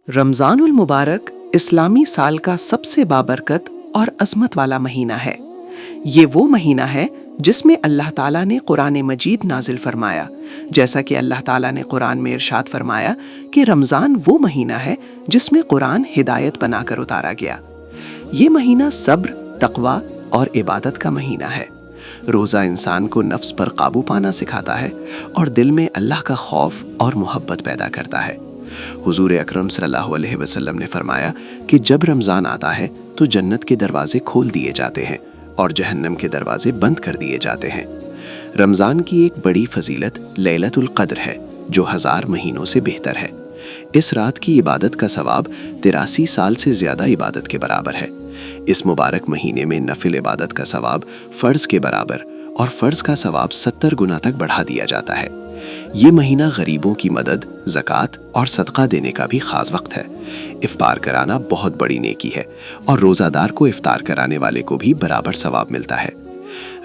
रमज़ान उल मुबारक इस्लामी साल का सबसे बाबरकत और अज़मत वाला महीना है। ये वो महीना है जिसमें अल्लाह ताला ने कुरान मजीद नाजिल फरमाया। जैसा कि अल्लाह ताला ने कुरान में इरशाद फरमाया कि रमज़ान वो महीना है जिसमें कुरान हिदायत बनाकर उतारा गया। ये महीना सब्र, तक़वा और इबादत का महीना है। रोज़ा इंसान को नफ्स पर काबू पाना सिखाता है और दिल में अल्लाह का खौफ और मोहब्बत पैदा करता है। हुजूर अकरम सल्लल्लाहु अलैहि वसल्लम ने फरमाया कि जब रमज़ान आता है तो जन्नत के दरवाजे खोल दिए जाते हैं और जहन्नम के दरवाजे बंद कर दिए जाते हैं। रमज़ान की एक बड़ी फजीलत लैलतुल क़द्र है जो 1000 महीनों से बेहतर है। इस रात की इबादत का सवाब 83 साल से ज़्यादा इबादत के बराबर है। इस मुबारक महीने में नफिल इबादत का सवाब फ़र्ज़ के बराबर और फ़र्ज़ का सवाब 70 गुना तक बढ़ा दिया जाता है। ये महीना गरीबों की मदद, ज़कात और सदका देने का भी ख़ास वक्त है। इफ्तार कराना बहुत बड़ी नेकी है और रोज़ादार को इफ्तार कराने वाले को भी बराबर सवाब मिलता है।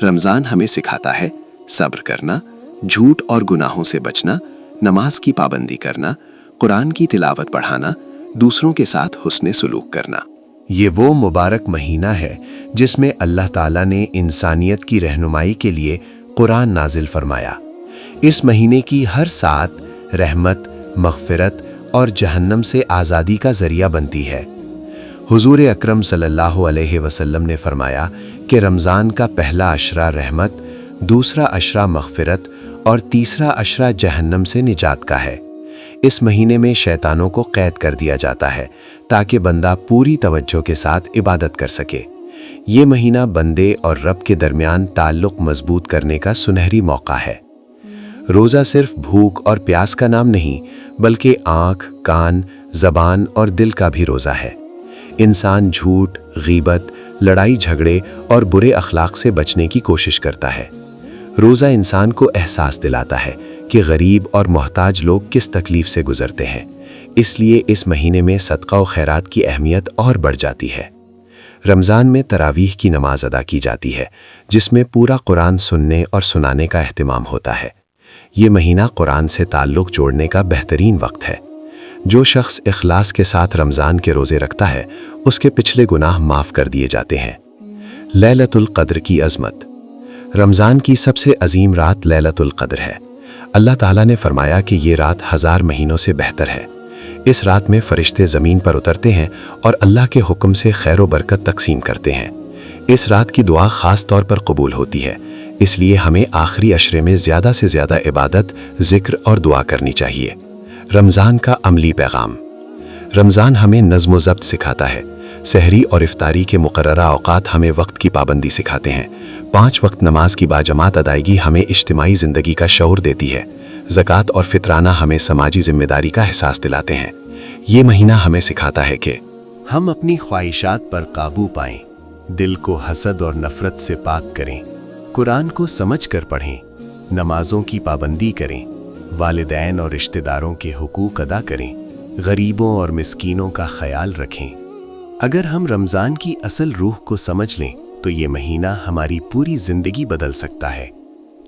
रमज़ान हमें सिखाता है सब्र करना, झूठ और गुनाहों से बचना, नमाज की पाबंदी करना, कुरान की तिलावत बढ़ाना, दूसरों के साथ हुस्ने सुलूक करना। ये वो मुबारक महीना है जिसमें अल्लाह ताला ने इंसानियत की रहनुमाई के लिए कुरान नाजिल फरमाया। इस महीने की हर सात रहमत, मग़फ़िरत और जहन्नम से आज़ादी का ज़रिया बनती है। हुजूर अकरम सल्लल्लाहु अलैहि वसल्लम ने फरमाया कि रमज़ान का पहला अशरा रहमत, दूसरा अशरा मग़फ़िरत और तीसरा अशरा जहन्नम से निजात का है। इस महीने में शैतानों को क़ैद कर दिया जाता है ताकि बंदा पूरी तवज्जो के साथ इबादत कर सके। ये महीना बंदे और रब के दरमियान ताल्लुक़ मज़बूत करने का सुनहरी मौका है। रोज़ा सिर्फ भूख और प्यास का नाम नहीं, बल्कि आँख, कान, ज़बान और दिल का भी रोज़ा है। इंसान झूठ, गीबत, लड़ाई झगड़े और बुरे अखलाक से बचने की कोशिश करता है। रोज़ा इंसान को एहसास दिलाता है कि गरीब और मोहताज लोग किस तकलीफ़ से गुज़रते हैं। इसलिए इस महीने में सदका और खैरात की अहमियत और बढ़ जाती है। रमज़ान में तरावीह की नमाज अदा की जाती है, जिसमें पूरा कुरान सुनने और सुनाने का एहतिमाम होता है। ये महीना कुरान से ताल्लुक़ जोड़ने का बेहतरीन वक्त है। जो शख्स इखलास के साथ रमज़ान के रोज़े रखता है, उसके पिछले गुनाह माफ़ कर दिए जाते हैं। लैलतुल क़द्र की अज़मत। रमज़ान की सबसे अजीम रात लैलतुल क़द्र है। अल्लाह ताला ने फरमाया कि ये रात 1000 महीनों से बेहतर है। इस रात में फ़रिश्ते ज़मीन पर उतरते हैं और अल्लाह के हुक्म से खैर व बरकत तक़सीम करते हैं। इस रात की दुआ ख़ास तौर पर कबूल होती है, इसलिए हमें आखिरी अशरे में ज़्यादा से ज़्यादा इबादत, ज़िक्र और दुआ करनी चाहिए। रमज़ान का अमली पैगाम। रमज़ान हमें नज़्म व ज़ब्त सिखाता है। सहरी और इफ्तारी के मुकर्ररा औक़ात हमें वक्त की पाबंदी सिखाते हैं। 5 वक्त नमाज की बाजमात अदायगी हमें इज्तिमाई ज़िंदगी का शऊर देती है। ज़कात और फितराना हमें समाजी ज़िम्मेदारी का एहसास दिलाते हैं। ये महीना हमें सिखाता है कि हम अपनी ख्वाहिशात पर काबू पाएं, दिल को हसद और नफ़रत से पाक करें, कुरान को समझ कर पढ़ें, नमाज़ों की पाबंदी करें, वालिदैन और रिश्तेदारों के हुकूक अदा करें, गरीबों और मिस्कीनों का ख्याल रखें। अगर हम रमज़ान की असल रूह को समझ लें तो ये महीना हमारी पूरी ज़िंदगी बदल सकता है।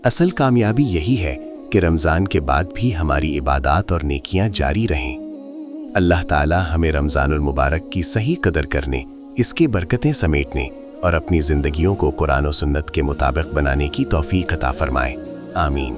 असल कामयाबी यही है कि रमज़ान के बाद भी हमारी इबादत और नेकियां जारी रहें। अल्लाह ताला हमें रमज़ानुल मुबारक की सही कदर करने, इसके बरकतें समेटने और अपनी ज़िंदगियों को कुरान और सुन्नत के मुताबिक बनाने की तौफीक अता फरमाए। आमीन।